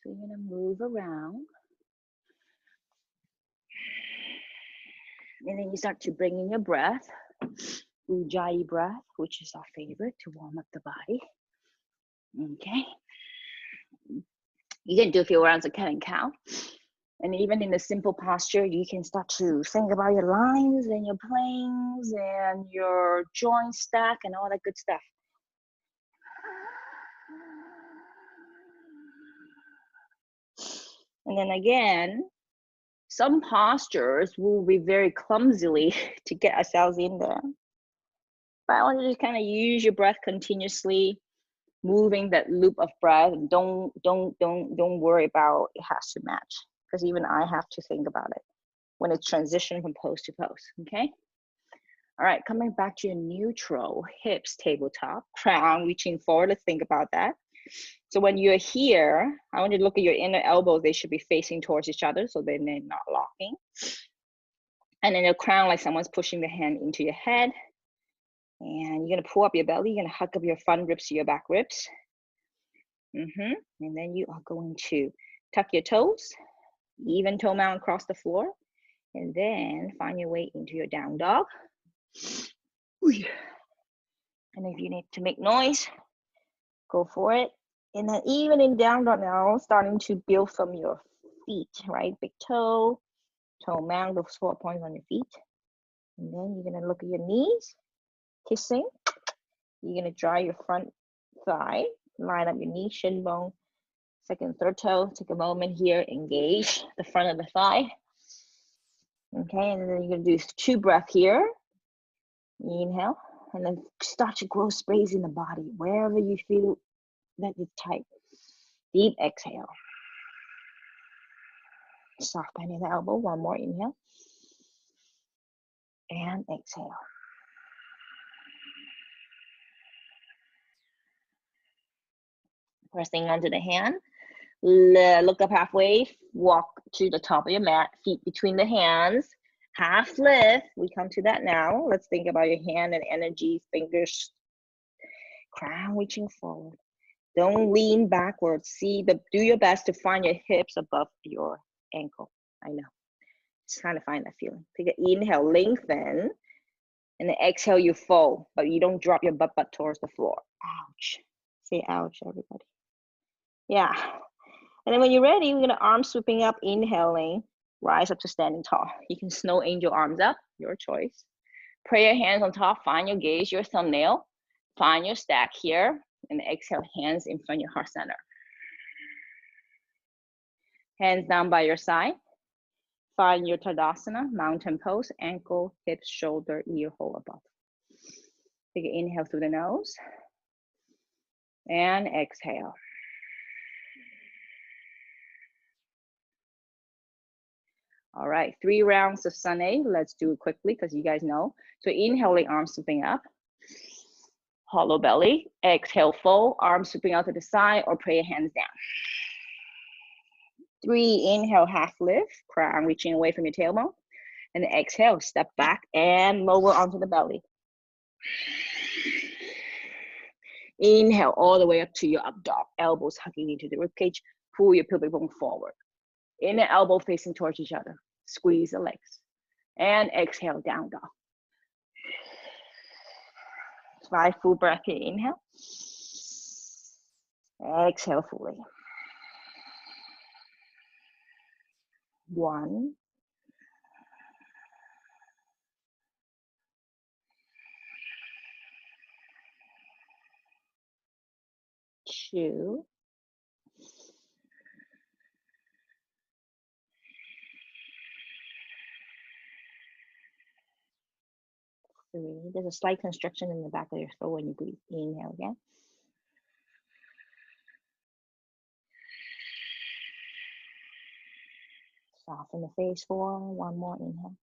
So you're gonna move around. And then you start to bring in your breath, Ujjayi breath, which is our favorite to warm up the body. Okay. You can do a few rounds of cat and cow. And even in the simple posture, you can start to think about your lines and your planes and your joint stack and all that good stuff. And then again, some postures will be very clumsily to get ourselves in there. But I want you to just kind of use your breath continuously, moving that loop of breath. And don't worry about it has to match, because even I have to think about it when it's transition from pose to pose. Okay. All right, coming back to your neutral, hips tabletop, crown reaching forward. Let's think about that. So when you're here, I want you to look at your inner elbows. They should be facing towards each other so they're not locking. And then your crown, like someone's pushing the hand into your head. And you're gonna pull up your belly. You're gonna hug up your front ribs to your back ribs. And then you are going to tuck your toes, even toe mound across the floor. And then find your way into your down dog. And if you need to make noise, go for it. And then even in down dog now, starting to build from your feet, right? Big toe, toe mound, those 4 points on your feet. And then you're gonna look at your knees, kissing. You're gonna draw your front thigh, line up your knee, shin bone, second, third toe. Take a moment here, engage the front of the thigh. Okay, and then you're gonna do 2 breaths here. Inhale, and then start to grow space in the body, wherever you feel that it's tight. Deep exhale. Soft bend in the elbow, 1 more inhale. And exhale. Pressing onto the hand. Look up halfway, walk to the top of your mat, feet between the hands. Half lift, we come to that now. Let's think about your hand and energy, fingers, crown reaching forward. Don't lean backwards. Do your best to find your hips above your ankle. I know, just trying to find that feeling. Take an inhale, lengthen, and then exhale, you fold, but you don't drop your butt towards the floor. Ouch. Say ouch, everybody. Yeah. And then when you're ready, we're gonna arm sweeping up, inhaling, rise up to standing tall. You can snow angel arms up, your choice. Prayer hands on top, find your gaze, your thumbnail. Find your stack here, and exhale, hands in front of your heart center. Hands down by your side. Find your Tadasana, mountain pose, ankle, hips, shoulder, ear hole above. Take an inhale through the nose. And exhale. All right, 3 rounds of Sun A. Let's do it quickly because you guys know. So inhaling, arms sweeping up. Hollow belly. Exhale, fold, arms sweeping out to the side or pray your hands down. 3, inhale, half lift, crown reaching away from your tailbone. And exhale, step back and lower onto the belly. Inhale all the way up to your up dog, elbows hugging into the ribcage. Pull your pelvic bone forward. Inner elbow facing towards each other. Squeeze the legs. And exhale, down dog. 5 full breath here, inhale. Exhale fully. 1. 2. 3. There's a slight constriction in the back of your throat when you breathe. Inhale again. Soften the face 4. 1 more inhale.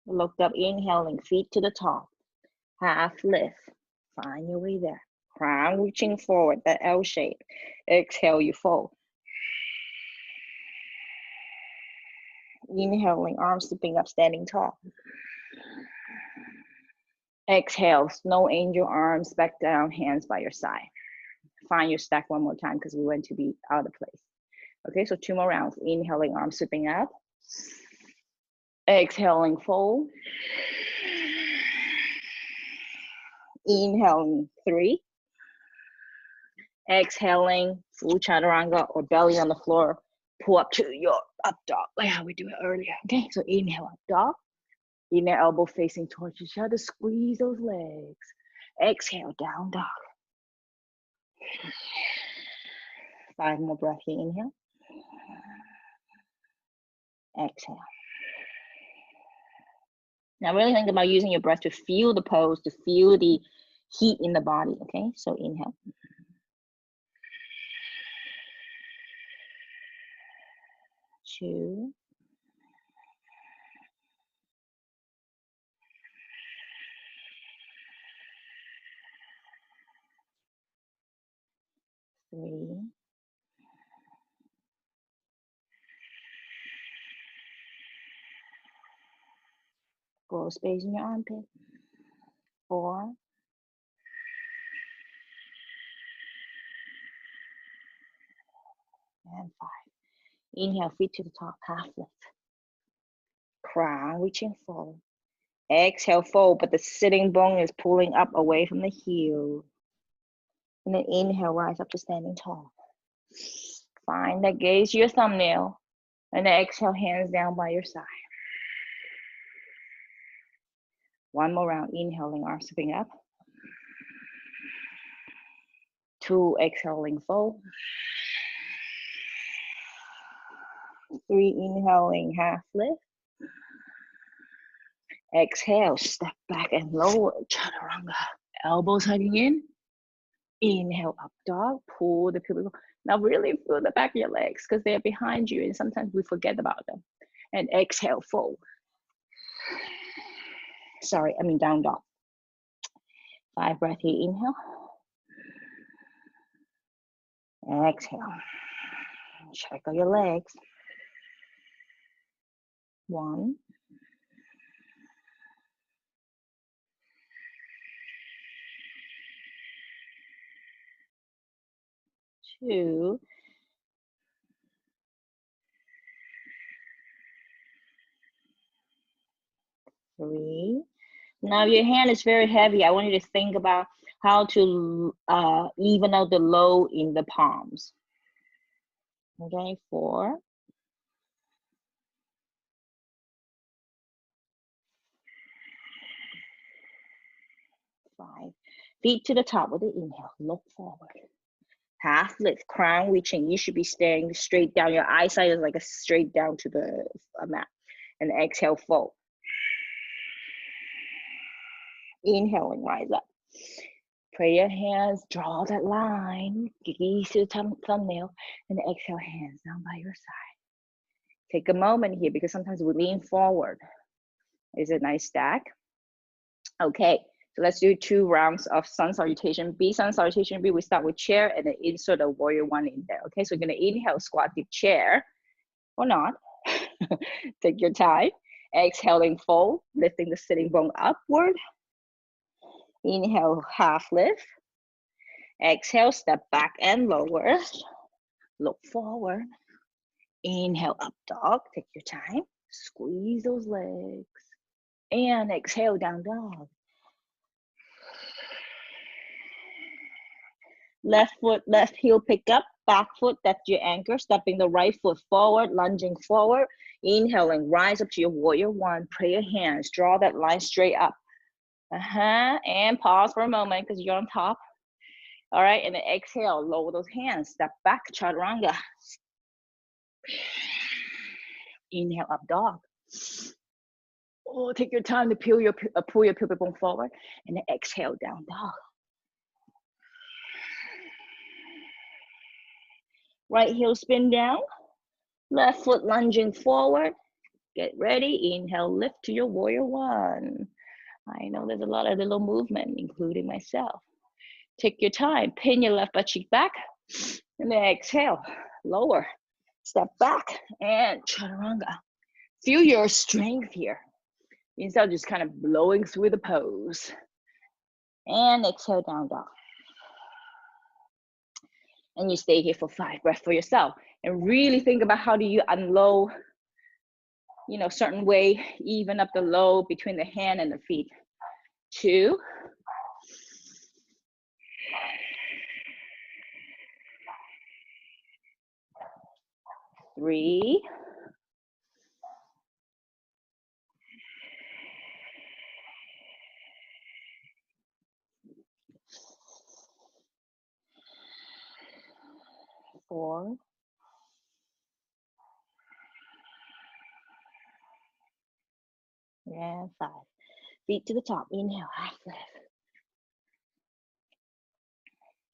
Looked up, inhaling, feet to the top. Half lift. Find your way there. Crown reaching forward, that L shape. Exhale, you fold. Inhaling, arms sweeping up, standing tall. Exhale, snow angel arms back down, hands by your side. Find your stack one more time because we want to be out of place. Okay, so 2 more rounds. Inhaling, arms sweeping up. Exhaling, fold. Inhaling, 3. Exhaling, full chaturanga or belly on the floor. Pull up to your up dog, like how we do it earlier. Okay, so inhale, up dog. Inhale, elbow facing towards each other. Squeeze those legs. Exhale, down dog. 5 more breaths here. Inhale. Exhale. Now really think about using your breath to feel the pose, to feel the heat in the body, okay? So inhale. Two. Three. Grow space in your armpit. 4. And 5. Inhale, feet to the top, half lift. Crown, reaching forward. Exhale, fold, but the sitting bone is pulling up away from the heel. And then inhale, rise up to standing tall. Find that gaze your thumbnail. And then exhale, hands down by your side. One more round, inhaling, arms sweeping up. 2, exhaling, fold. 3, inhaling, half lift. Exhale, step back and lower, chaturanga. Elbows hugging in. Inhale, up dog, pull the pubic. Now really feel the back of your legs because they're behind you and sometimes we forget about them. And exhale, fold. Sorry, I mean down dog. 5 breaths here, inhale. Exhale. Check out your legs. 1. 2. 3. Now your hand is very heavy. I want you to think about how to even out the load in the palms. Okay, 4. 5. Feet to the top with the inhale. Look forward. Half lift, crown reaching. You should be staring straight down. Your eyesight is like a straight down to the mat. And exhale, fold. Inhaling, rise up. Pray your hands, draw that line. Gaze to the thumbnail. And exhale, hands down by your side. Take a moment here because sometimes we lean forward. Is a nice stack. Okay, so let's do 2 rounds of sun salutation. B, sun salutation B, we start with chair and then insert a warrior 1 in there. Okay, so we're gonna inhale, squat deep chair, or not. Take your time. Exhaling, fold, lifting the sitting bone upward. Inhale, half lift. Exhale, step back and lower. Look forward. Inhale, up dog, take your time. Squeeze those legs. And exhale, down dog. Left foot, left heel pick up, back foot, that's your anchor. Stepping the right foot forward, lunging forward. Inhaling, rise up to your warrior 1. Pray your hands, draw that line straight up. And pause for a moment because you're on top. All right, and then exhale, lower those hands. Step back, chaturanga. Inhale, up dog. Oh, take your time to pull your pubic bone forward. And then exhale, down dog. Right heel spin down. Left foot lunging forward. Get ready. Inhale, lift to your warrior 1. I know there's a lot of little movement, including myself. Take your time. Pin your left butt cheek back. And then exhale. Lower. Step back. And chaturanga. Feel your strength here. Instead of just kind of blowing through the pose. And exhale, down dog. And you stay here for 5 breaths for yourself. And really think about how do you unload, you know, certain way, even up the load between the hand and the feet. 2. 3. 4. And 5. Feet to the top. Inhale, half lift.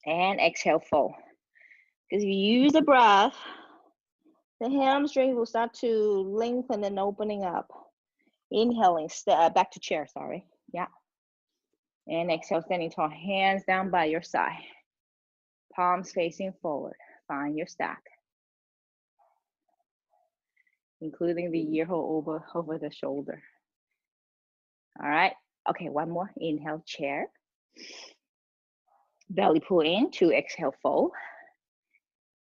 And exhale, fold. Because if you use the breath, the hamstring will start to lengthen and opening up. Inhaling, back to chair, sorry. Yeah. And exhale, standing tall, hands down by your side. Palms facing forward. Find your stack. Including the ear hole over the shoulder. All right. Okay, one more. Inhale, chair. Belly pull in. 2, exhale, fold.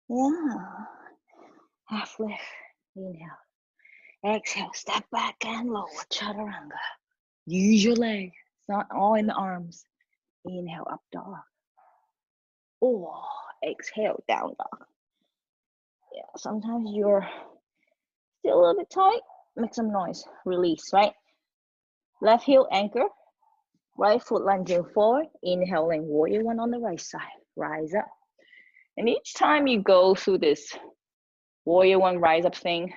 Yeah. Half lift. Inhale. Exhale, step back and lower. Chaturanga. Use your leg. It's not all in the arms. Inhale, up dog. Oh, exhale, down dog. Yeah, sometimes you're still a little bit tight. Make some noise. Release, right? Left heel anchor. Right foot lunging forward. Inhaling, warrior one on the right side. Rise up. And each time you go through this warrior one rise up thing,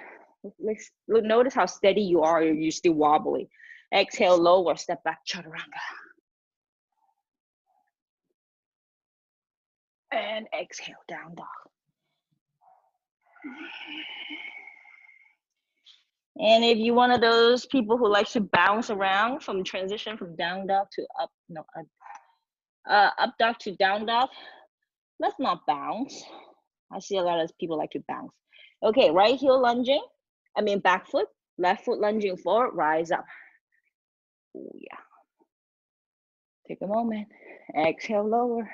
notice how steady you are. You're still wobbly. Exhale, lower, step back, chaturanga. And exhale, down dog. And if you're one of those people who likes to bounce around from transition from down dog to up dog to down dog, let's not bounce. I see a lot of people like to bounce. Okay, right heel lunging, back foot, left foot lunging forward, rise up. Oh yeah. Take a moment, exhale, lower.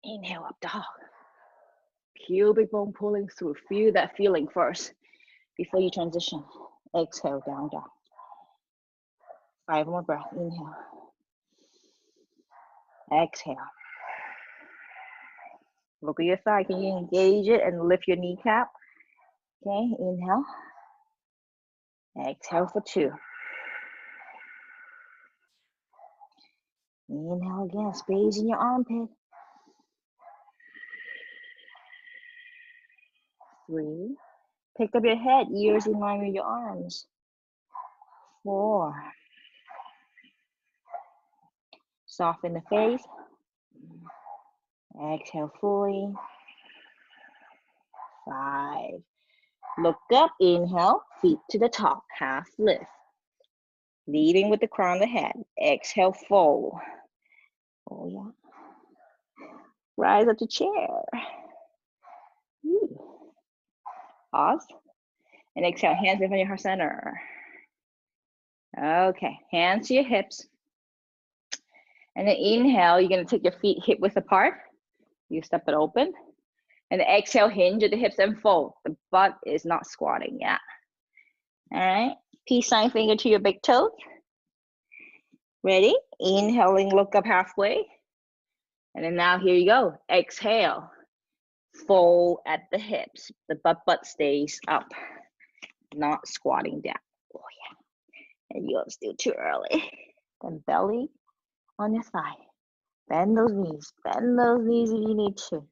Inhale, up dog. Pubic bone pulling through, feel that feeling first before you transition. Exhale, down dog. 5 more breaths, inhale. Exhale. Look at your thigh, can you engage it and lift your kneecap? Okay, inhale. Exhale for 2. Inhale again, space in your armpit. 3. Pick up your head, ears in line with your arms. 4. Soften the face. Exhale fully. 5. Look up, inhale, feet to the top, half lift. Leading with the crown of the head. Exhale, fold. Oh yeah. Rise up to chair. Pause. And exhale, hands in front of your heart center. Okay, hands to your hips. And then inhale, you're gonna take your feet hip width apart. You step it open. And then exhale, hinge at the hips and fold. The butt is not squatting, yeah. All right, peace sign finger to your big toe. Ready? Inhaling, look up halfway. And then now here you go. Exhale, fold at the hips. The butt stays up, not squatting down. Oh yeah. And you're still too early. Then belly on your thigh. Bend those knees. Bend those knees if you need to.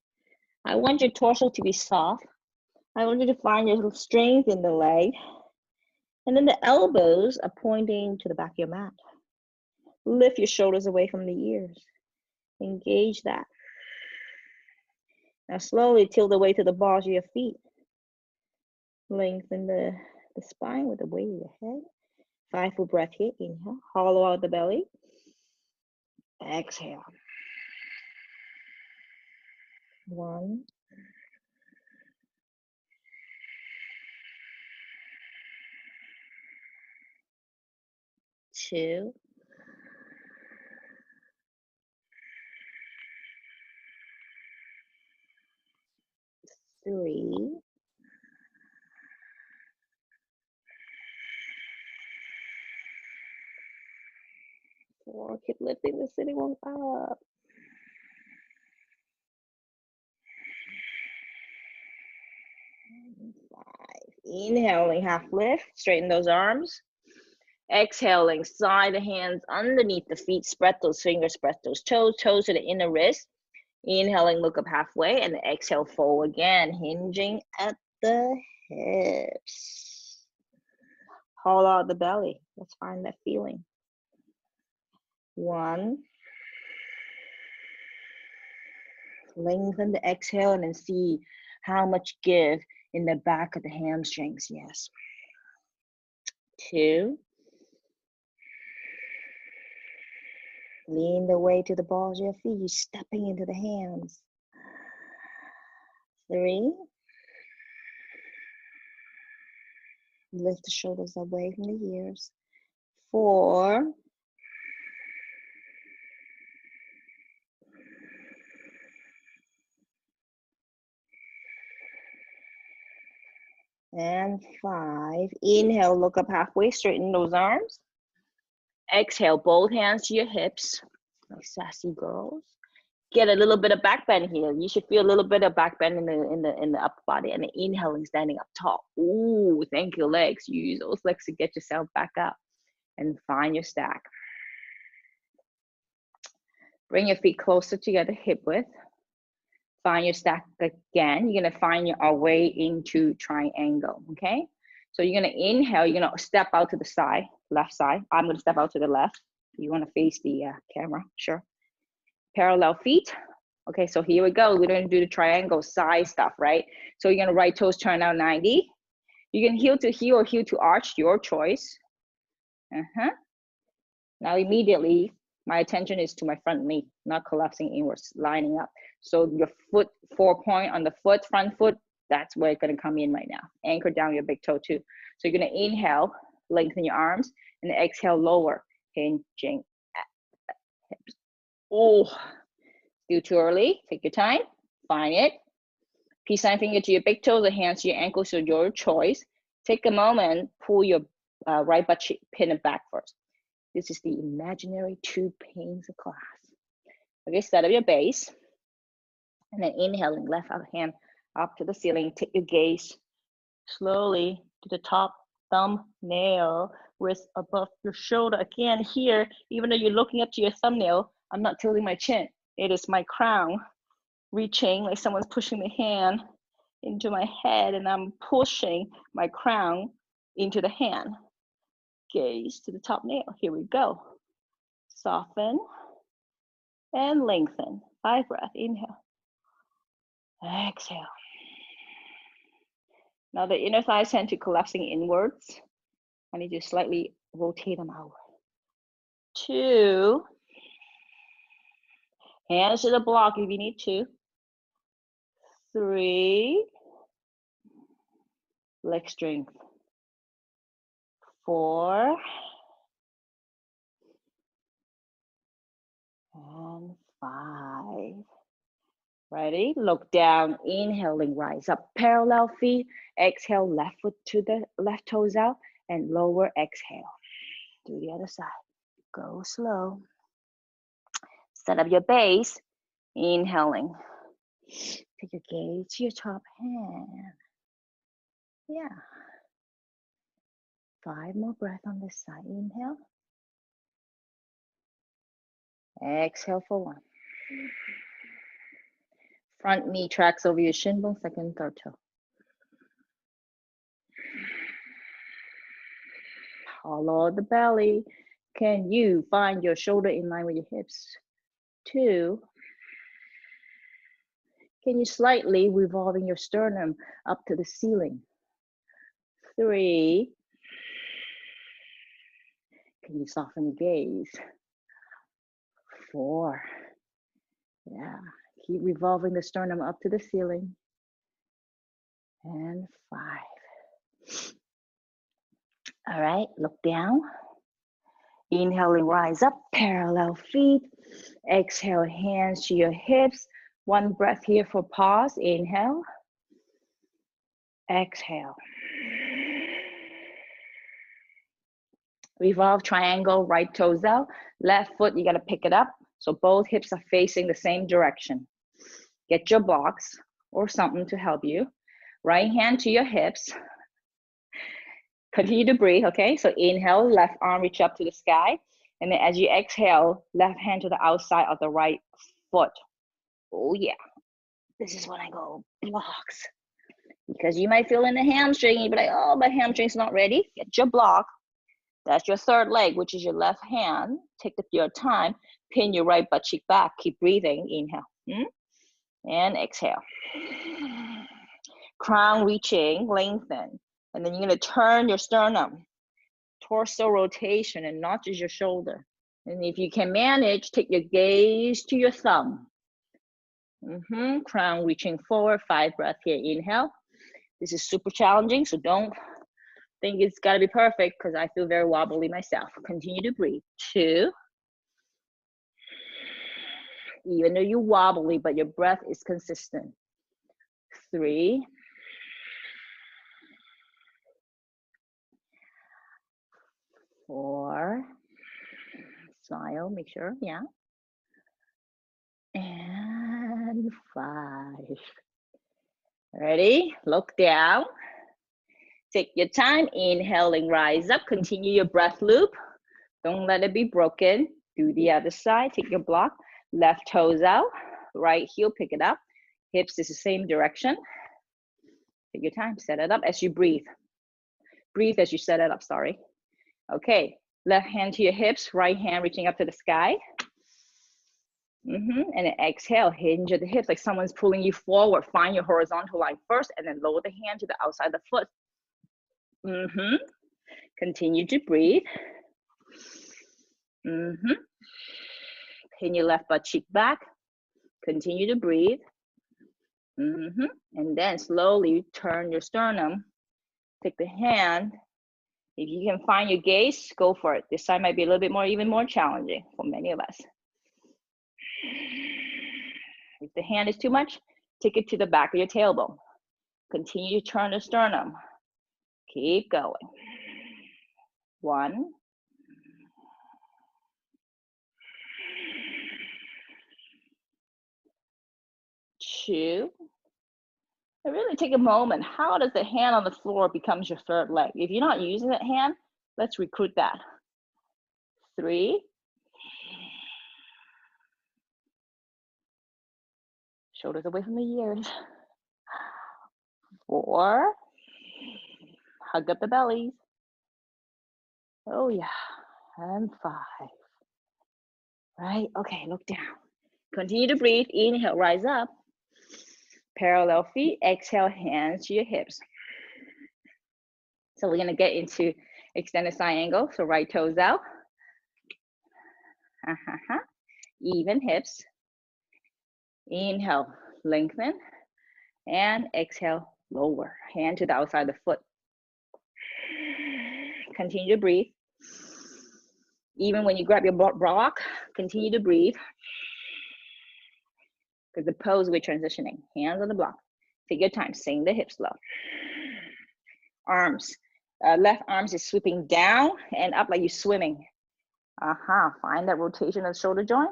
I want your torso to be soft. I want you to find your little strength in the leg. And then the elbows are pointing to the back of your mat. Lift your shoulders away from the ears. Engage that. Now slowly tilt the weight to the balls of your feet. Lengthen the spine with the weight of your head. 5 full breath here. Inhale. Hollow out the belly. Exhale. 1. 2, 3, 4. Keep lifting the sitting bones up. 5. Inhaling, half lift, straighten those arms. Exhaling, slide the hands underneath the feet, spread those fingers, spread those toes, toes to the inner wrist. Inhaling, look up halfway, and exhale, fold again, hinging at the hips. Hollow out the belly. Let's find that feeling. 1. Lengthen the exhale and then see how much give in the back of the hamstrings. Yes. 2. Lean the weight to the balls of your feet. You're stepping into the hands. 3. Lift the shoulders away from the ears. 4. And 5. Inhale, look up halfway, straighten those arms. Exhale, both hands to your hips, like sassy girls. Get a little bit of back bend here. You should feel a little bit of back bend in the upper body, and then inhaling, standing up tall. Ooh, thank you, legs. Use those legs to get yourself back up and find your stack. Bring your feet closer together, hip width. Find your stack again. You're gonna find our way into triangle, okay? So you're gonna inhale, you're gonna step out to the side, left side. I'm gonna step out to the left. You wanna face the camera, sure. Parallel feet. Okay, so here we go. We're gonna do the triangle side stuff, right? So you're gonna right toes turn out 90. You can heel to heel or heel to arch, your choice. Now immediately, my attention is to my front knee, not collapsing inwards, lining up. So your foot, 4 point on the foot, front foot, that's where it's gonna come in right now. Anchor down your big toe too. So you're gonna inhale, lengthen your arms, and exhale, lower, hinging at the hips. Oh, still too early, take your time, find it. Peace sign finger to your big toe, the hands to your ankles, so your choice. Take a moment, pull your right butt cheek, pin it back first. This is the imaginary 2 panes of class. Okay, set up your base. And then inhaling, left hand up to the ceiling. Take your gaze slowly to the top thumbnail, wrist above your shoulder. Again, here, even though you're looking up to your thumbnail, I'm not tilting my chin. It is my crown reaching, like someone's pushing the hand into my head, and I'm pushing my crown into the hand. Gaze to the top nail. Here we go. Soften and lengthen. 5 breaths. Inhale. Exhale. Now the inner thighs tend to collapsing inwards. I need to slightly rotate them out. 2. Hands to the block if you need to. 3. Leg strength. 4. And 5. Ready? Look down, inhaling, rise up, parallel feet. Exhale, left foot to the left toes out, and lower exhale. Do the other side. Go slow. Set up your base. Inhaling. Take your gaze to your top hand. Yeah. 5 more breaths on this side. Inhale. Exhale for 1. Front knee tracks over your shin bone, second, third toe. Hollow the belly. Can you find your shoulder in line with your hips? 2. Can you slightly revolving your sternum up to the ceiling? 3. Can you soften your gaze? 4. Yeah. Keep revolving the sternum up to the ceiling. And 5. All right, look down. Inhaling, rise up, parallel feet. Exhale, hands to your hips. One breath here for pause. Inhale. Exhale. Revolve triangle, right toes out. Left foot, you got to pick it up. So both hips are facing the same direction. Get your blocks or something to help you. Right hand to your hips. Continue to breathe, okay? So inhale, left arm reach up to the sky. And then as you exhale, left hand to the outside of the right foot. Oh yeah, this is when I go blocks. Because you might feel in the hamstring, you'd be like, oh, my hamstring's not ready. Get your block. That's your third leg, which is your left hand. Take your time. Pin your right butt cheek back. Keep breathing. Inhale. And exhale. Crown reaching, lengthen. And then you're going to turn your sternum. Torso rotation and not just your shoulder. And if you can manage, take your gaze to your thumb. Crown reaching forward. 5 breaths here. Inhale. This is super challenging, so don't think it's got to be perfect because I feel very wobbly myself. Continue to breathe. 2. Even though you're wobbly, but your breath is consistent. 3. 4. Smile, make sure, yeah. And 5. Ready? Look down. Take your time, inhaling, rise up. Continue your breath loop. Don't let it be broken. Do the other side. Take your block. Left toes out. Right heel, pick it up. Hips is the same direction. Take your time. Set it up as you breathe. Breathe as you set it up, sorry. Okay. Left hand to your hips. Right hand reaching up to the sky. And then exhale. Hinge at the hips like someone's pulling you forward. Find your horizontal line first and then lower the hand to the outside of the foot. Continue to breathe. Pin your left butt cheek back. Continue to breathe. And then slowly turn your sternum. Take the hand. If you can find your gaze, go for it. This side might be a little bit more, even more challenging for many of us. If the hand is too much, take it to the back of your tailbone. Continue to turn the sternum. Keep going. 1. 2. And really take a moment. How does the hand on the floor becomes your third leg? If you're not using that hand, let's recruit that. 3. Shoulders away from the ears. 4. Hug up the bellies. Oh yeah. And 5. Right? Okay, look down. Continue to breathe. Inhale, rise up. Parallel feet. Exhale, hands to your hips. So we're going to get into extended side angle. So right toes out. Even hips. Inhale, lengthen. And exhale, lower. Hand to the outside of the foot. Continue to breathe. Even when you grab your block, continue to breathe. Because the pose we're transitioning. Hands on the block. Take your time. Sink the hips low. Arms. Left arms is sweeping down and up like you're swimming. Find that rotation of the shoulder joint.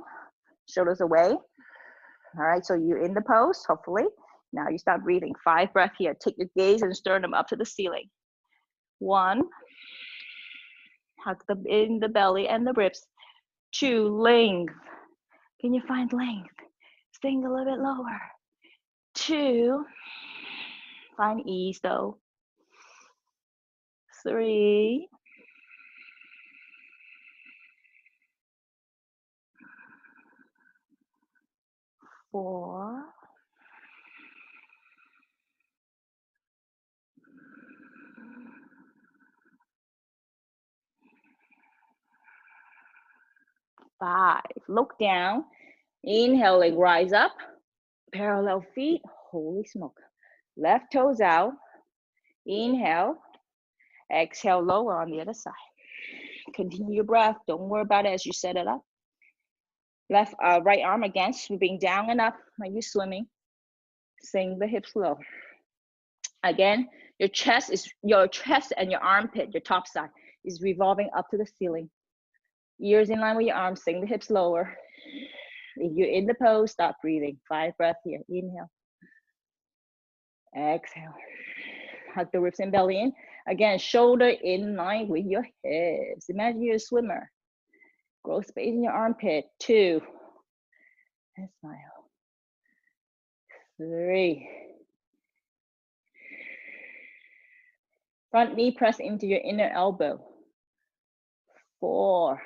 Shoulders away. All right, so you're in the pose, hopefully. Now you start breathing. 5 breaths here. Take your gaze and sternum up to the ceiling. 1. Hug in the belly and the ribs. 2. Length. Can you find length? Sink a little bit lower. 2. Find ease though. 3. 4. 5. Look down. Inhaling, rise up. Parallel feet. Holy smoke. Left toes out. Inhale. Exhale, lower on the other side. Continue your breath. Don't worry about it as you set it up. Left, right arm again, sweeping down and up like you're swimming. Sink the hips low. Again, your chest and your armpit, your top side, is revolving up to the ceiling. Ears in line with your arms. Sink the hips lower. If you're in the pose, stop breathing. 5 breaths here. Inhale. Exhale. Hug the ribs and belly in. Again, shoulder in line with your hips. Imagine you're a swimmer. Grow space in your armpit. 2. And smile. 3. Front knee press into your inner elbow. 4.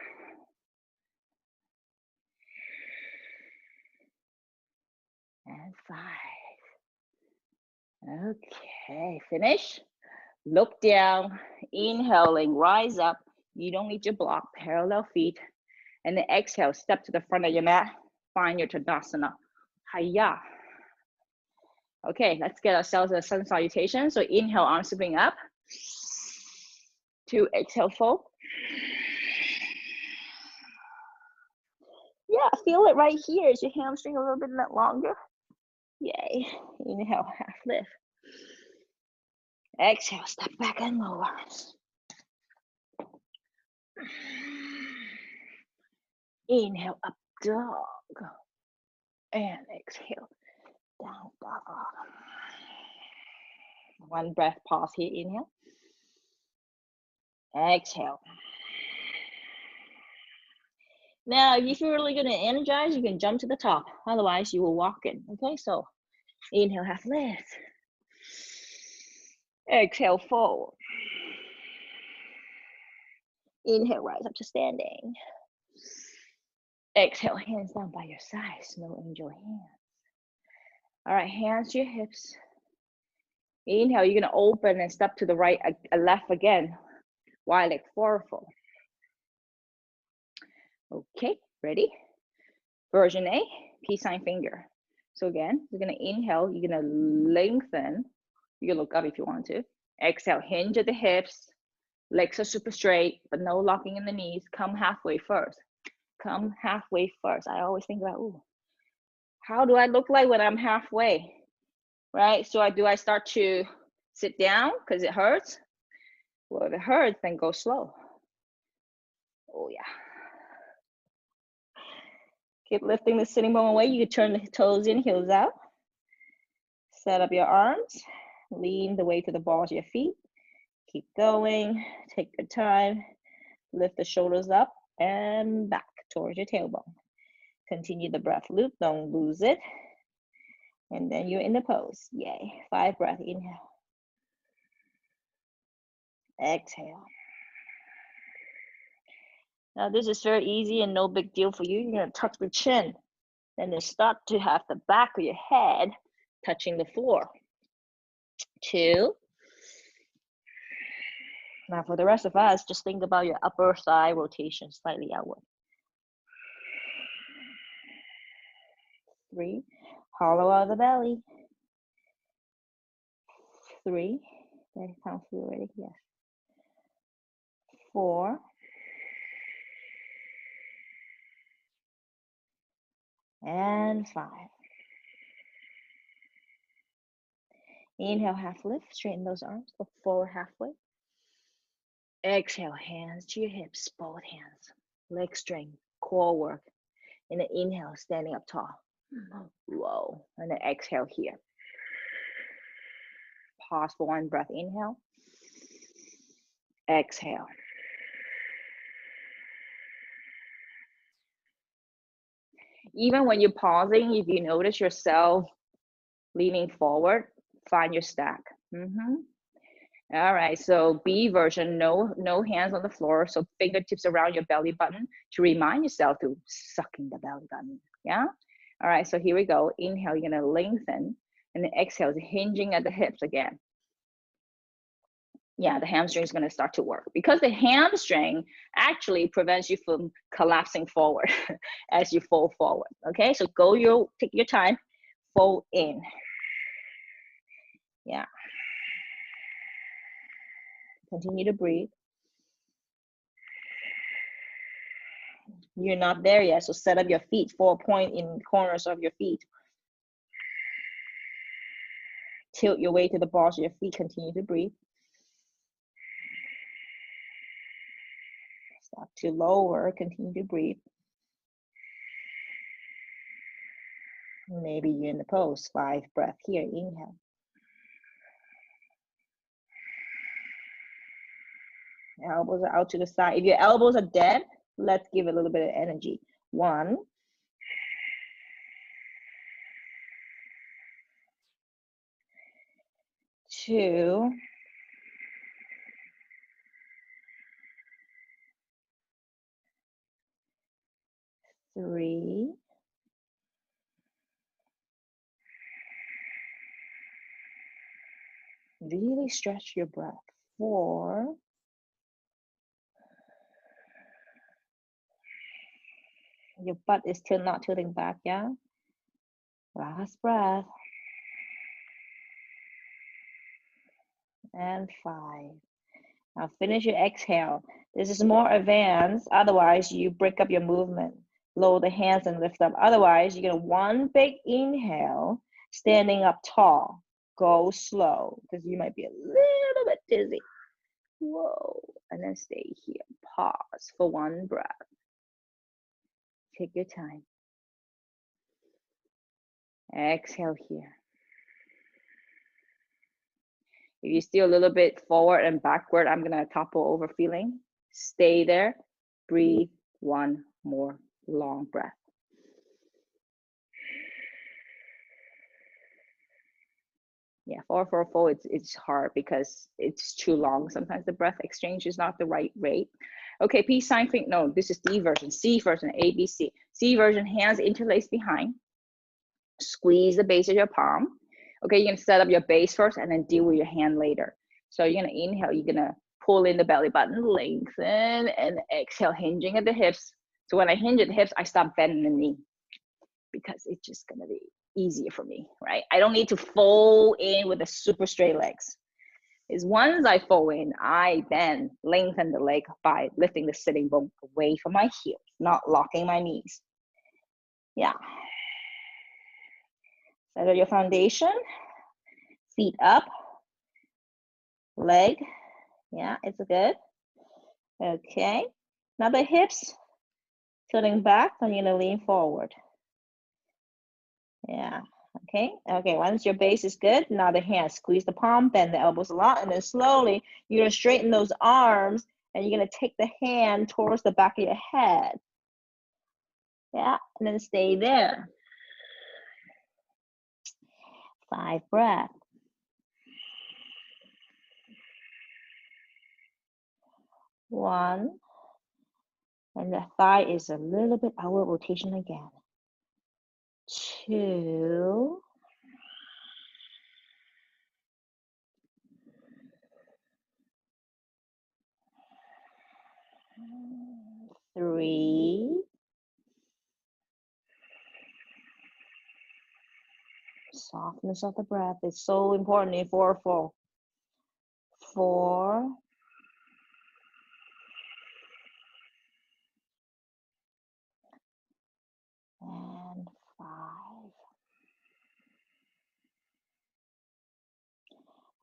And 5. Okay, finish. Look down, inhaling, rise up. You don't need your block, parallel feet. And then exhale, step to the front of your mat. Find your Tadasana. Hiya. Okay, let's get ourselves a sun salutation. So inhale, arms sweeping up. 2, exhale, fold. Yeah, feel it right here. Is your hamstring a little bit longer? Yay. Inhale, half lift. Exhale, step back and lower. Inhale, up dog. And exhale, down dog. 1 breath, pause here, inhale. Exhale. Now, if you're really gonna energize, you can jump to the top. Otherwise, you will walk in. Okay, so inhale, half lift. Exhale, fold. Inhale, rise up to standing. Exhale, hands down by your sides. No angel hands. All right, hands to your hips. Inhale, you're gonna open and step to the right, left again. Wide leg forward fold. Okay, ready? Version A, peace sign finger. So again, you're gonna inhale, you're gonna lengthen. You can look up if you want to. Exhale, hinge at the hips. Legs are super straight, but no locking in the knees. Come halfway first. Come halfway first. I always think about, ooh, how do I look like when I'm halfway? Right? So do I start to sit down because it hurts? Well, if it hurts, then go slow. Oh yeah. Keep lifting the sitting bone away. You can turn the toes in, heels out. Set up your arms. Lean the weight to the balls of your feet. Keep going. Take your time. Lift the shoulders up and back towards your tailbone. Continue the breath loop. Don't lose it. And then you're in the pose. Yay. 5 breaths. Inhale. Exhale. Now this is very easy and no big deal for you. You're going to tuck the chin. Then you start to have the back of your head touching the floor. 2. Now for the rest of us, just think about your upper thigh rotation slightly outward. 3. Hollow out of the belly. 3. That counts for you already? Yes. 4. And 5. Inhale, half lift. Straighten those arms. Look forward halfway. Exhale, hands to your hips, both hands. Leg strength, core work. And then inhale, standing up tall. Whoa. And then exhale here. Pause for 1 breath. Inhale. Exhale. Even when you're pausing, if you notice yourself leaning forward, find your stack. All right, so B version, no hands on the floor, so fingertips around your belly button to remind yourself to sucking the belly button, yeah? All right, so here we go. Inhale, you're gonna lengthen, and then exhale, hinging at the hips again. Yeah, the hamstring is gonna start to work because the hamstring actually prevents you from collapsing forward as you fold forward, okay? So take your time, fold in, yeah. Continue to breathe. You're not there yet, so set up your feet, 4 point in corners of your feet. Tilt your weight to the balls of your feet, continue to breathe. Start to lower, continue to breathe. Maybe you're in the pose, 5 breath here, inhale. Elbows are out to the side. If your elbows are dead, let's give a little bit of energy. 1, 2, 3, 4. Really stretch your breath. 4. Your butt is still not tilting back, yeah? Last breath. And 5. Now finish your exhale. This is more advanced. Otherwise, you break up your movement. Lower the hands and lift up. Otherwise, you get one big inhale, standing up tall. Go slow, because you might be a little bit dizzy. Whoa. And then stay here. Pause for 1 breath. Take your time. Exhale here. If you're still a little bit forward and backward, I'm gonna topple over feeling. Stay there. Breathe 1 more long breath. Yeah, 4-4-4, it's hard because it's too long. Sometimes the breath exchange is not the right rate. Okay, peace sign, no, this is D version, C version, A, B, C. C version, hands interlaced behind. Squeeze the base of your palm. Okay, you're gonna set up your base first and then deal with your hand later. So you're gonna inhale, you're gonna pull in the belly button, lengthen, and exhale, hinging at the hips. So when I hinge at the hips, I stop bending the knee because it's just gonna be easier for me, right? I don't need to fold in with the super straight legs. Is once I fold in, I then lengthen the leg by lifting the sitting bone away from my heels, not locking my knees. Yeah. Set up your foundation, feet up, leg, yeah, it's good. Okay, now the hips tilting back, so you're gonna lean forward. Yeah, okay, once your base is good, now the hands, squeeze the palm, bend the elbows a lot, and then slowly, you're gonna straighten those arms, and you're gonna take the hand towards the back of your head. Yeah, and then stay there. 5 breaths. 1, and the thigh is a little bit outward rotation again. 2, 3, softness of the breath is so important in 4-4. 4, and 5.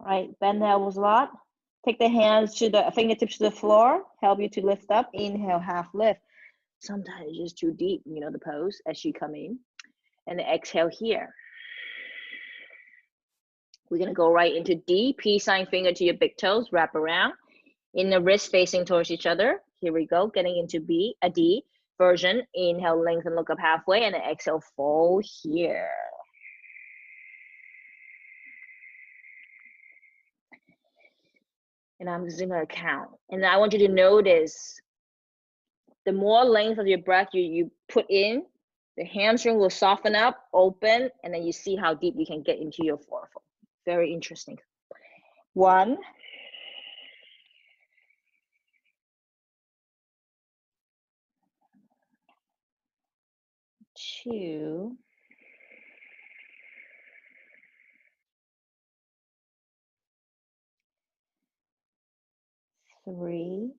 All right, bend the elbows a lot. Take the hands to the fingertips to the floor, help you to lift up. Inhale, half lift. Sometimes it's just too deep, you know, the pose as you come in. And exhale here. We're gonna go right into D, peace sign, finger to your big toes, wrap around. In the wrist facing towards each other. Here we go, getting into B, a D version. Inhale, lengthen, look up halfway, and then exhale, fold here. And I'm just gonna count. And I want you to notice the more length of your breath you put in, the hamstring will soften up, open, and then you see how deep you can get into your 4-4. Very interesting. 1, 2, 3,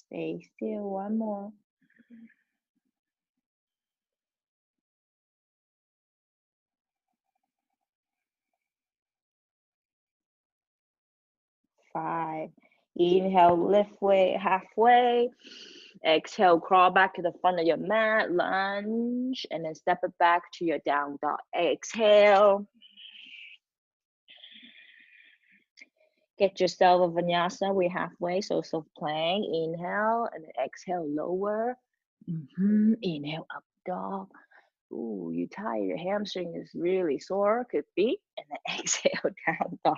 Stay still, one more. 5. Inhale, lift weight halfway. Exhale, crawl back to the front of your mat, lunge, and then step it back to your down dog. Exhale. Get yourself a vinyasa. We're halfway, so plank. Inhale, and then exhale, lower. Inhale, up dog. Ooh, you tired. Your hamstring is really sore. Could be. And then exhale, down dog.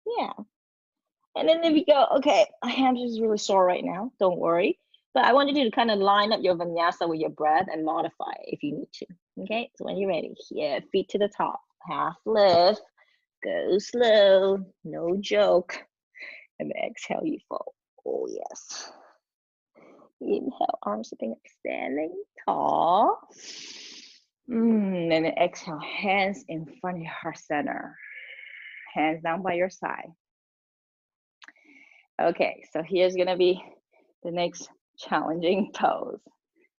Yeah. And then if you go, okay, my hamstring is really sore right now. Don't worry. But I wanted you to kind of line up your vinyasa with your breath and modify it if you need to. Okay, so when you're ready, here, feet to the top, half lift, go slow, no joke. And then exhale, you fold. Oh, yes. Inhale, arms sitting up, standing tall. And then exhale, hands in front of your heart center. Hands down by your side. Okay, so here's gonna be the next challenging pose,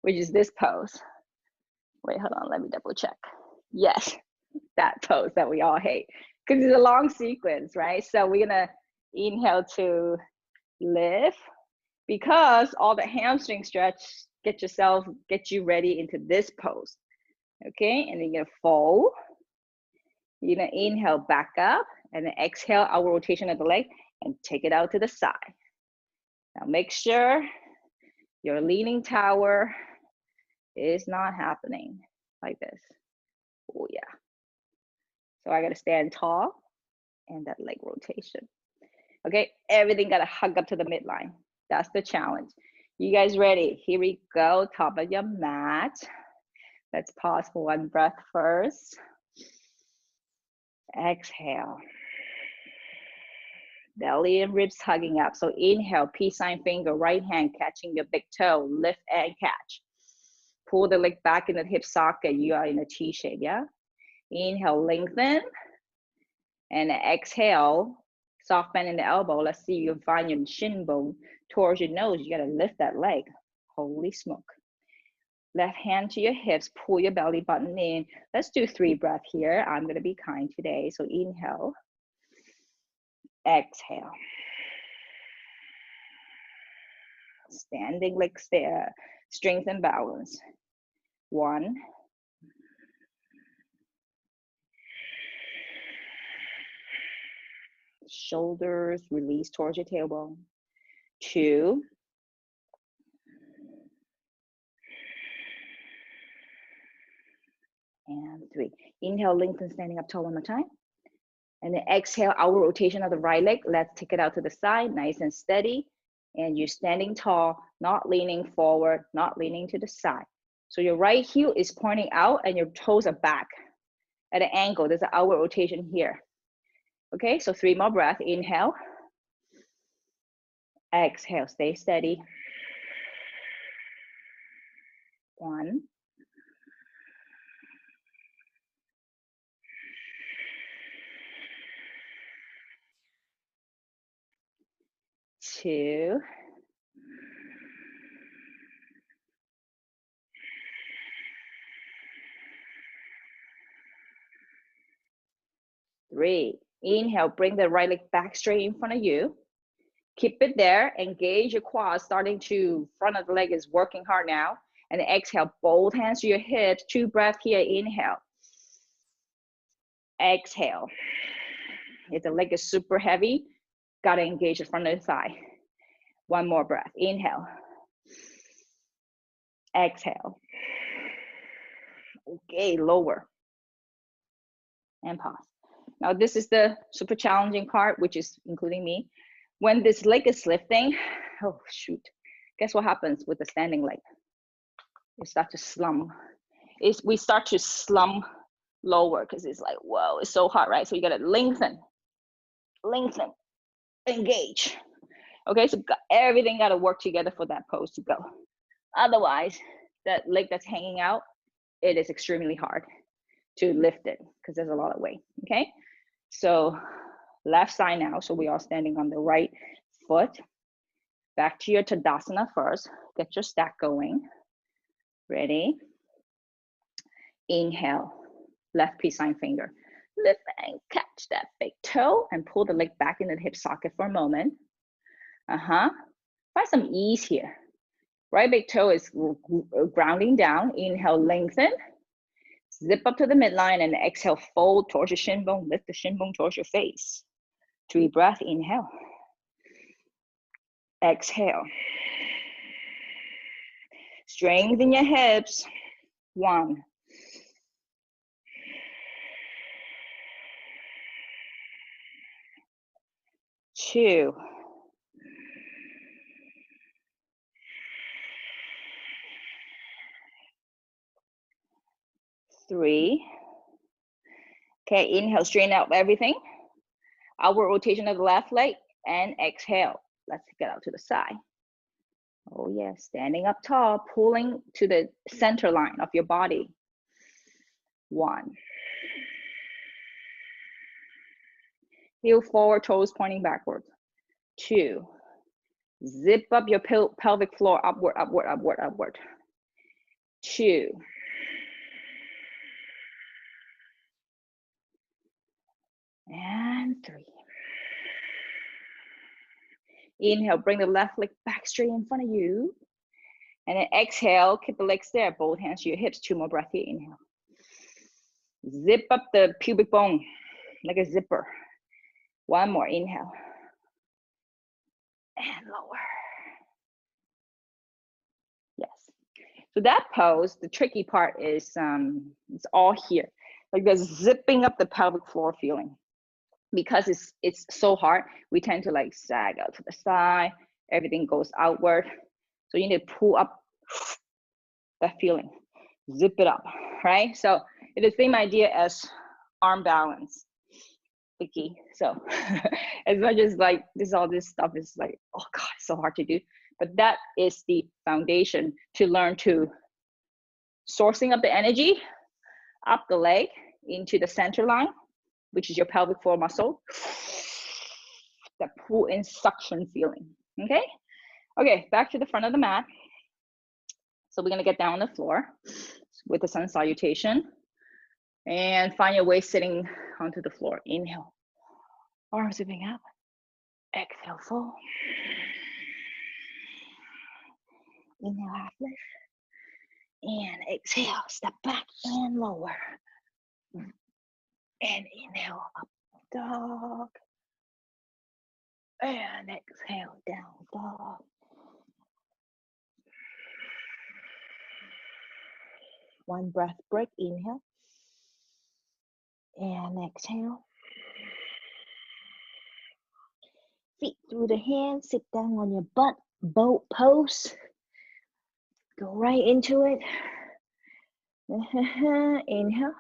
which is this pose. Wait, hold on, let me double check. Yes, that pose that we all hate, because it's a long sequence, right? So we're gonna inhale to lift, because all the hamstring stretch, get you ready into this pose. Okay, and then you're gonna fold. You're gonna inhale back up, and then exhale outward rotation of the leg, and take it out to the side. Now make sure your leaning tower is not happening like this. Oh yeah. So I gotta stand tall and that leg rotation. Okay, everything gotta hug up to the midline. That's the challenge. You guys ready? Here we go, top of your mat. Let's pause for one breath first. Exhale. Belly and ribs hugging up. So inhale, peace sign finger, right hand catching your big toe, lift and catch. Pull the leg back in the hip socket. You are in a T shape, yeah? Inhale, lengthen. And exhale, soft bend in the elbow. Let's see if you can find your shin bone towards your nose. You gotta lift that leg. Holy smoke. Left hand to your hips, pull your belly button in. Let's do 3 breaths here. I'm gonna be kind today. So inhale, exhale. Standing leg stare, strength and balance. 1. Shoulders release towards your tailbone. 2. And 3. Inhale, lengthen, standing up tall one more time. And then exhale, outward rotation of the right leg. Let's take it out to the side, nice and steady. And you're standing tall, not leaning forward, not leaning to the side. So your right heel is pointing out and your toes are back at an angle. There's an outward rotation here. Okay, so 3 more breaths. Inhale. Exhale, stay steady. 1. 2. 3. Inhale, bring the right leg back straight in front of you. Keep it there, engage your quads, starting to, front of the leg is working hard now. And exhale, both hands to your hips, 2 breaths here, inhale. Exhale. If the leg is super heavy, gotta engage the front of the thigh. 1 more breath, inhale. Exhale. Okay, lower. And pause. Now this is the super challenging part, which is including me. When this leg is lifting, oh shoot, guess what happens with the standing leg? You start to slump. We start to slump lower because it's like, whoa, it's so hard, right? So you gotta lengthen, engage. Okay, so everything gotta work together for that pose to go. Otherwise, that leg that's hanging out, it is extremely hard to lift it because there's a lot of weight, okay? So left side now, so we are standing on the right foot. Back to your Tadasana first. Get your stack going. Ready? Inhale, left peace sign finger. Lift and catch that big toe and pull the leg back into the hip socket for a moment. Find some ease here. Right big toe is grounding down. Inhale, lengthen. Zip up to the midline and exhale, fold towards your shin bone. Lift the shin bone towards your face. 3 breaths, inhale. Exhale. Strengthen your hips. 1. 2. 3. Okay, inhale, straighten out everything. Outward rotation of the left leg and exhale. Let's get out to the side. Oh yes, standing up tall, pulling to the center line of your body. 1. Heel forward, toes pointing backwards. 2. Zip up your pelvic floor, upward, upward, upward, upward. 2. And 3. Inhale, bring the left leg back straight in front of you. And then exhale, keep the legs there, both hands to your hips. 2 more breaths here, inhale. Zip up the pubic bone like a zipper. 1 more, inhale. And lower. Yes. So that pose, the tricky part is it's all here. Like the zipping up the pelvic floor feeling. Because it's so hard, we tend to like sag out to the side, everything goes outward. So you need to pull up that feeling, zip it up, right? So it's the same idea as arm balance, the key. So as much as like all this stuff is like, oh God, it's so hard to do. But that is the foundation to learn to sourcing up the energy, up the leg into the center line, which is your pelvic floor muscle. That pull in suction feeling, okay? Okay, back to the front of the mat. So we're gonna get down on the floor with the sun salutation and find your way sitting onto the floor. Inhale, arms zipping up. Exhale, fold. Inhale, half lift. And exhale, step back and lower. And inhale, up dog. And exhale, down dog. One breath break, inhale. And exhale. Feet through the hands, sit down on your butt, boat pose. Go right into it. Inhale.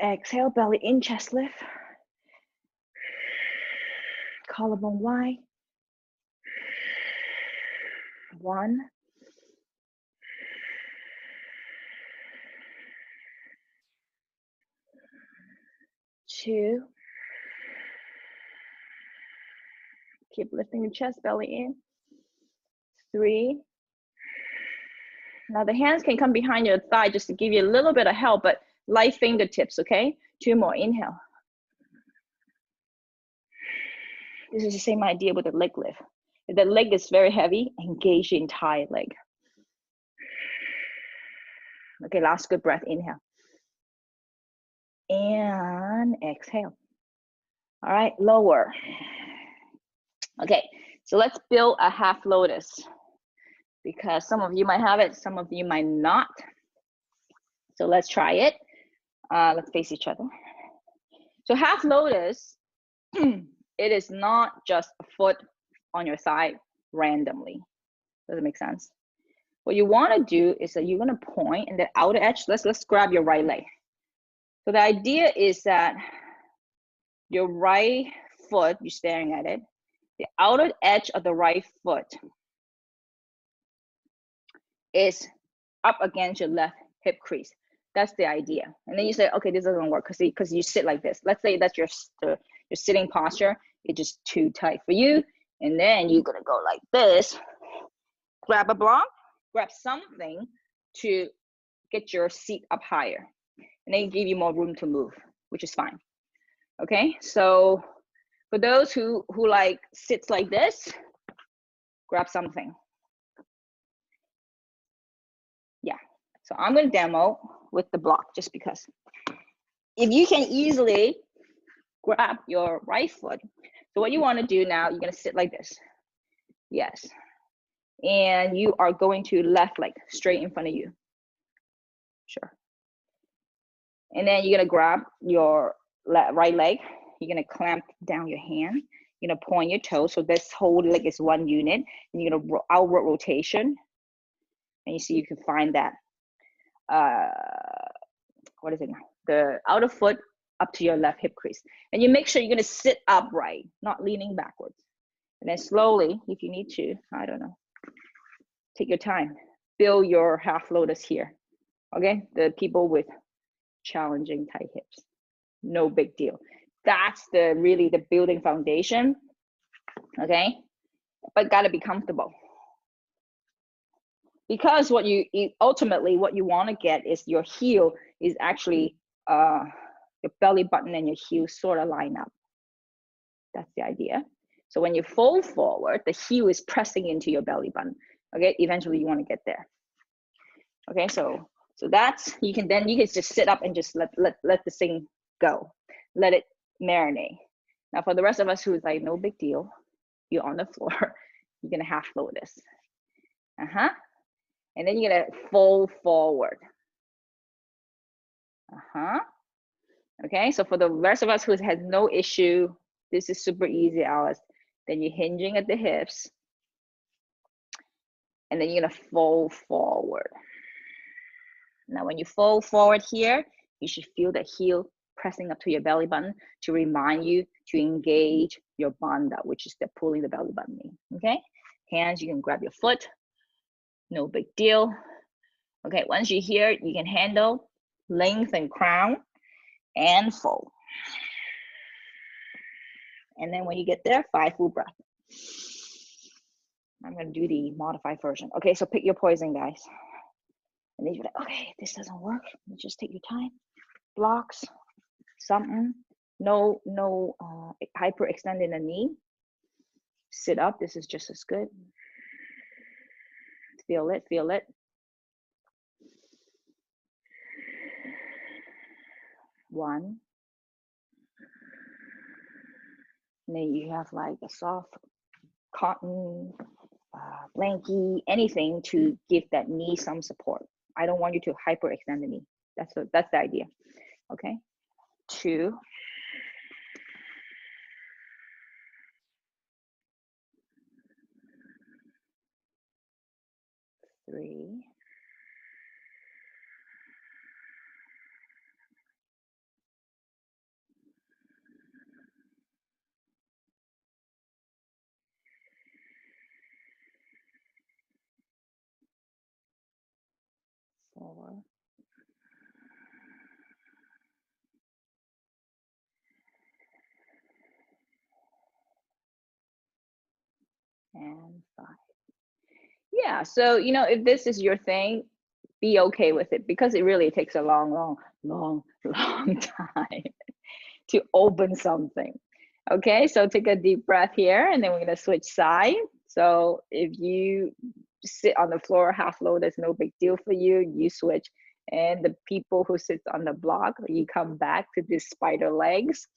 Exhale, belly in, chest lift. Collarbone wide. 1. 2. Keep lifting the chest, belly in. 3. Now the hands can come behind your thigh just to give you a little bit of help, but light fingertips, okay? 2 more, inhale. This is the same idea with the leg lift. If the leg is very heavy, engage the entire leg. Okay, last good breath, inhale. And exhale. All right, lower. Okay, so let's build a half lotus because some of you might have it, some of you might not. So let's try it. Let's face each other. So half lotus, it is not just a foot on your side randomly. Does it make sense? What you want to do is that you're going to point and the outer edge. Let's grab your right leg. So the idea is that your right foot, you're staring at it, the outer edge of the right foot is up against your left hip crease. That's the idea. And then you say, okay, this doesn't work because you sit like this. Let's say that's your sitting posture. It's just too tight for you. And then you're gonna go like this, grab a block, grab something to get your seat up higher. And then give you more room to move, which is fine. Okay, so for those who like sits like this, grab something. Yeah, so I'm gonna demo with the block just because. If you can easily grab your right foot, so what you wanna do now, you're gonna sit like this. Yes, and you are going to left leg straight in front of you. Sure. And then you're gonna grab your right leg. You're gonna clamp down your hand. You're gonna point your toes. So this whole leg is one unit. And you're gonna outward rotation. And you see you can find that. What is it now? The outer foot up to your left hip crease. And you make sure you're gonna sit upright, not leaning backwards. And then slowly, if you need to, I don't know, take your time. Build your half lotus here. Okay, the people with challenging tight hips, no big deal. That's really the building foundation. Okay, but gotta be comfortable, because what you ultimately what you want to get is your heel is actually your belly button and your heel sort of line up. That's the idea. So when you fold forward, the heel is pressing into your belly button. Okay, eventually you want to get there. Okay, so that's, you can just sit up and just let this thing go, let it marinate. Now for the rest of us who's like, no big deal, you're on the floor, you're gonna half lotus. And then you're gonna fold forward. Okay, so for the rest of us who has no issue, this is super easy, Alice. Then you're hinging at the hips, and then you're gonna fold forward. Now when you fold forward here, you should feel the heel pressing up to your belly button to remind you to engage your bandha, which is the pulling the belly button in. Okay, hands, you can grab your foot, no big deal. Okay, once you're here, you can handle lengthen crown and fold. And then when you get there, 5 full breath. I'm gonna do the modified version. Okay, so pick your poison, guys. And then you're like, okay, this doesn't work. You just take your time. Blocks, something. No hyperextend in the knee. Sit up, this is just as good. Feel it, feel it. 1. And then you have like a soft cotton, blankie, anything to give that knee some support. I don't want you to hyperextend the knee. That's the idea. Okay, 2. 3. 4. And 5. Yeah, so if this is your thing, be okay with it, because it really takes a long time to open something. Okay, so take a deep breath here, and then we're gonna switch side. So if you sit on the floor half lotus, no big deal for you, you switch. And the people who sit on the block, you come back to these spider legs.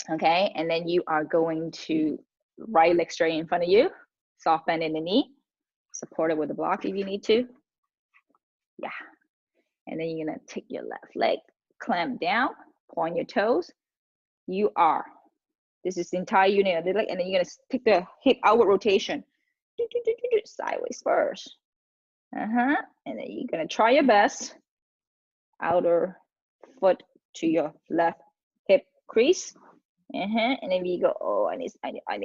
Okay, and then you are going to right leg straight in front of you, soft bend in the knee, support it with the block if you need to. Yeah, and then you're gonna take your left leg, clamp down, point your toes. This is the entire unit of the leg, and then you're gonna take the hip outward rotation, sideways first. And then you're gonna try your best, outer foot to your left hip crease. And then you go, oh, I need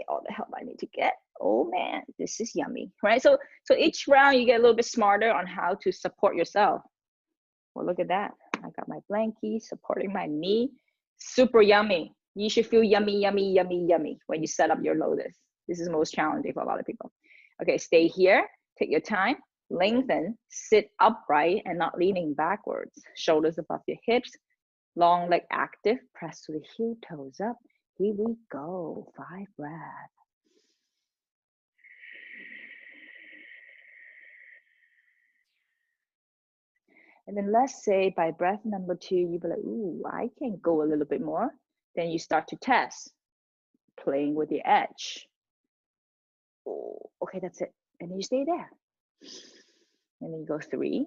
all the help I need to get. Oh man, this is yummy, right? So each round you get a little bit smarter on how to support yourself. Well, look at that. I got my blankie supporting my knee. Super yummy. You should feel yummy, yummy, yummy, yummy when you set up your lotus. This is most challenging for a lot of people. Okay, stay here, take your time, lengthen, sit upright and not leaning backwards. Shoulders above your hips, long leg active, press to the heel, toes up. Here we go, 5 breaths. And then let's say by breath number 2, you be like, ooh, I can go a little bit more. Then you start to test, playing with the edge. Oh, okay, that's it. And then you stay there. And then you go 3.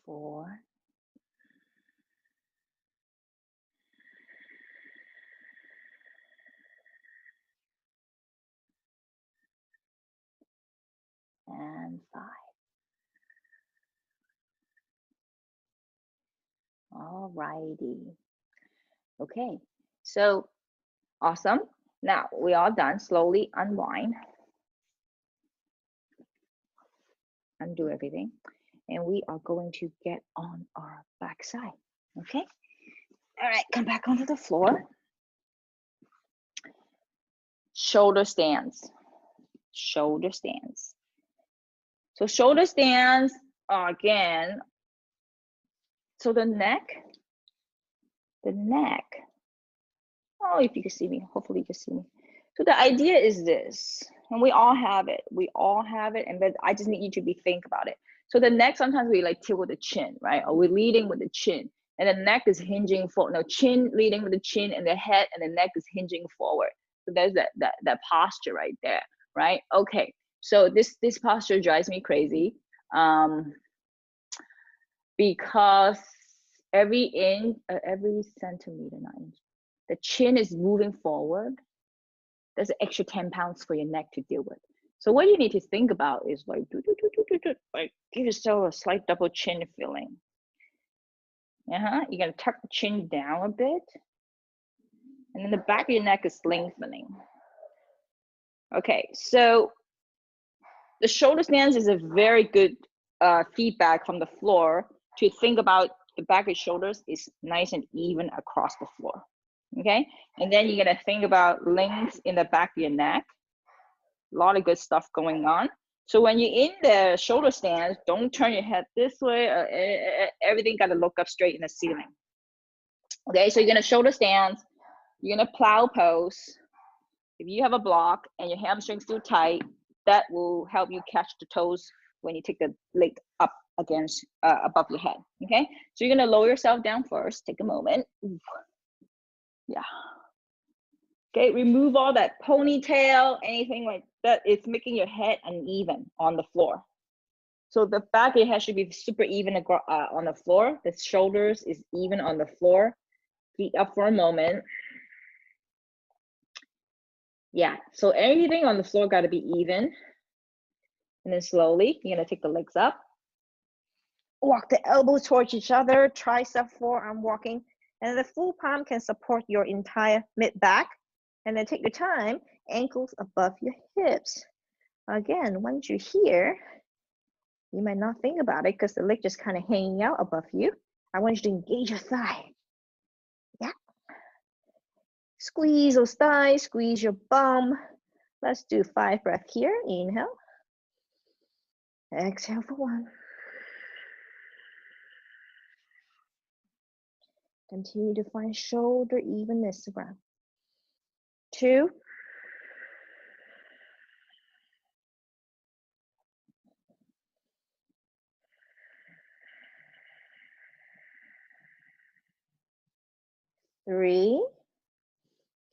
4. And 5. All righty. Okay, so awesome. Now we are done. Slowly unwind. Undo everything. And we are going to get on our back side. Okay? All right, come back onto the floor. Shoulder stands. Shoulder stands. So shoulder stands again. So the neck. Oh, if you can see me, hopefully you can see me. So the idea is this, and we all have it. We all have it, and but I just need you to think about it. So the neck, sometimes we like tilt with the chin, right? Or we're leading with the chin, and the neck is hinging forward. No, chin leading with the chin, and the head and the neck is hinging forward. So there's that posture right there, right? Okay. So this posture drives me crazy, because every centimeter, not inch, the chin is moving forward. There's an extra 10 pounds for your neck to deal with. So what you need to think about is like, like give yourself a slight double chin feeling. You're gonna tuck the chin down a bit, and then the back of your neck is lengthening. Okay, so the shoulder stands is a very good feedback from the floor to think about the back of your shoulders is nice and even across the floor. Okay, and then you're gonna think about length in the back of your neck. A lot of good stuff going on. So when you're in the shoulder stance, don't turn your head this way. Everything got to look up straight in the ceiling. Okay, so you're gonna shoulder stance. You're gonna plow pose. If you have a block and your hamstring's too tight, that will help you catch the toes when you take the leg up against above your head. Okay, so you're gonna lower yourself down first. Take a moment. Yeah. Okay, remove all that ponytail, anything like that. It's making your head uneven on the floor. So the back of your head should be super even on the floor. The shoulders is even on the floor. Feet up for a moment. Yeah, so everything on the floor got to be even. And then slowly, you're gonna take the legs up. Walk the elbows towards each other, tricep, forearm walking. And the full palm can support your entire mid-back. And then take your time, ankles above your hips. Again, once you're here, you might not think about it because the leg just kind of hanging out above you. I want you to engage your thigh. Yeah. Squeeze those thighs, squeeze your bum. Let's do 5 breaths here. Inhale. Exhale for 1. Continue to find shoulder evenness around. 2. 3.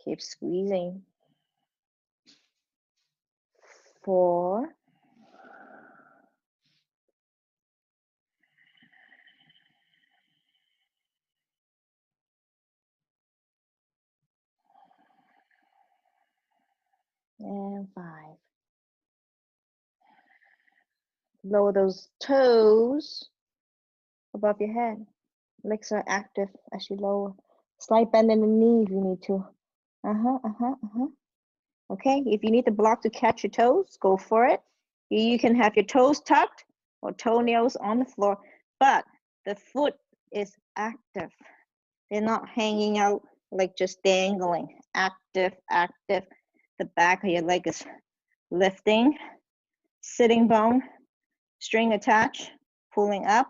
Keep squeezing. 4. And 5. Lower those toes above your head. Legs are active as you lower. Slight bend in the knee if you need to. Okay, if you need the block to catch your toes, go for it. You can have your toes tucked or toenails on the floor, but the foot is active. They're not hanging out like just dangling. Active, active. The back of your leg is lifting. Sitting bone, string attached, pulling up.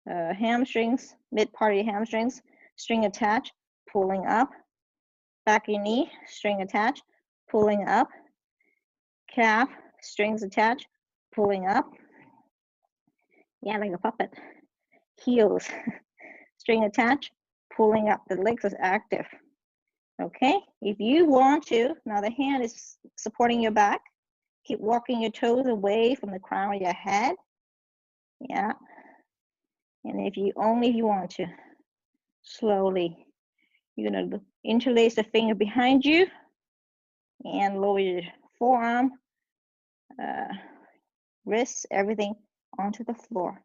Hamstrings, mid part of your hamstrings, string attached, pulling up. Back of your knee, string attached, pulling up. Calf, strings attached, pulling up. Yeah, like a puppet. Heels, string attached, pulling up. The legs is active. Okay, if you want to, now the hand is supporting your back. Keep walking your toes away from the crown of your head. Yeah. And if you want to, slowly, you're gonna interlace the finger behind you and lower your forearm, wrists, everything onto the floor.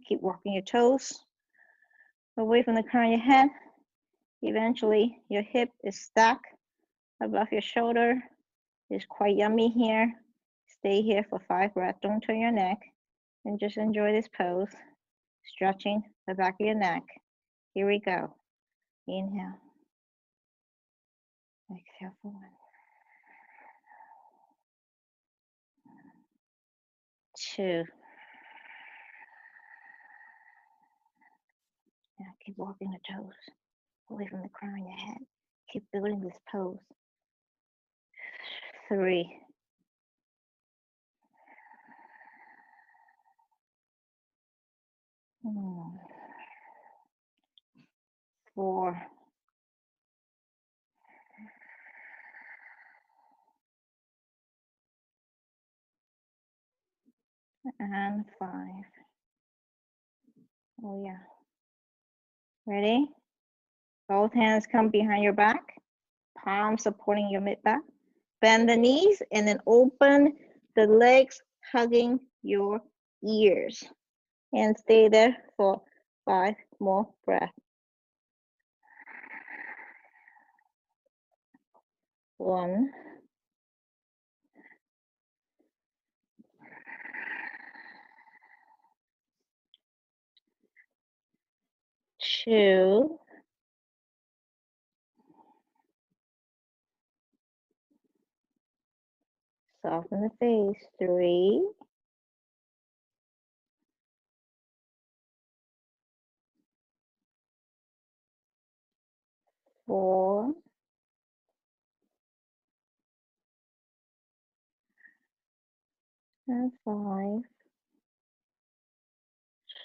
Keep walking your toes away from the crown of your head. Eventually, your hip is stacked above your shoulder. It's quite yummy here. Stay here for 5 breaths. Don't turn your neck. And just enjoy this pose. Stretching the back of your neck. Here we go. Inhale. Exhale for 1. 2. Now keep walking the toes away from the crown of your head. Keep building this pose. 3. 4. And 5. Oh yeah. Ready? Both hands come behind your back. Palms supporting your mid back. Bend the knees and then open the legs, hugging your ears. And stay there for 5 more breaths. 1. 2. 'Soften the face. 3. 4. And 5.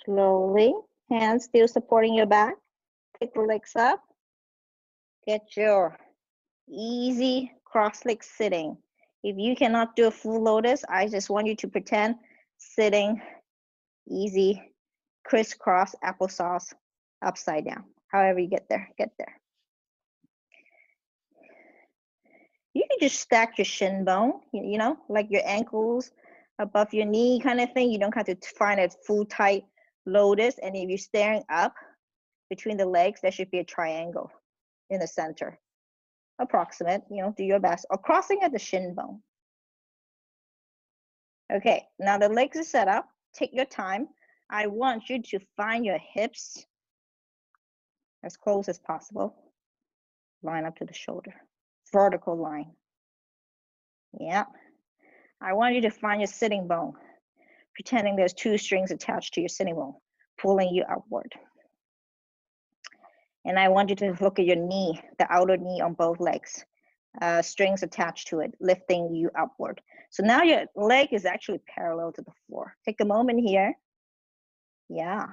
Slowly, hands still supporting your back. Pick the legs up. Get your easy cross-leg sitting. If you cannot do a full lotus, I just want you to pretend sitting easy, crisscross applesauce, upside down. However you get there, get there. You can just stack your shin bone, you know, like your ankles above your knee kind of thing. You don't have to find a full tight lotus. And if you're staring up between the legs, there should be a triangle in the center. Approximate, you know, do your best. Or crossing at the shin bone. Okay, now the legs are set up. Take your time. I want you to find your hips as close as possible. Line up to the shoulder. Vertical line. Yeah. I want you to find your sitting bone. Pretending there's 2 strings attached to your sitting bone, pulling you upward. And I want you to look at your knee, the outer knee on both legs. Strings attached to it, lifting you upward. So now your leg is actually parallel to the floor. Take a moment here. Yeah.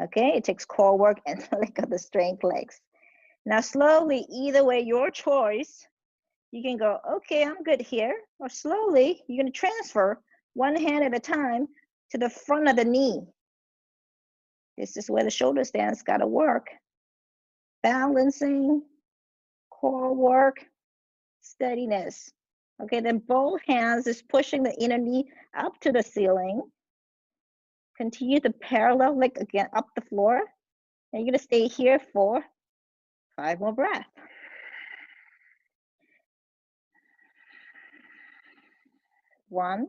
Okay, it takes core work and look at the straight legs. Now slowly, either way, your choice, you can go, okay, I'm good here. Or slowly, you're gonna transfer one hand at a time to the front of the knee. This is where the shoulder stance gotta work. Balancing, core work, steadiness. Okay, then both hands is pushing the inner knee up to the ceiling. Continue to parallel leg again up the floor. And you're gonna stay here for 5 more breaths. 1,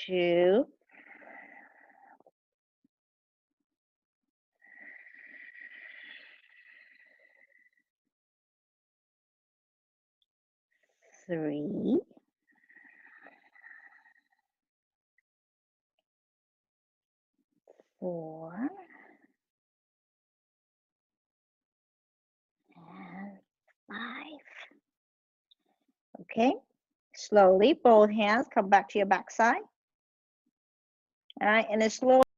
2, 3, 4, and 5. Okay, slowly, both hands come back to your backside. All right, and then slowly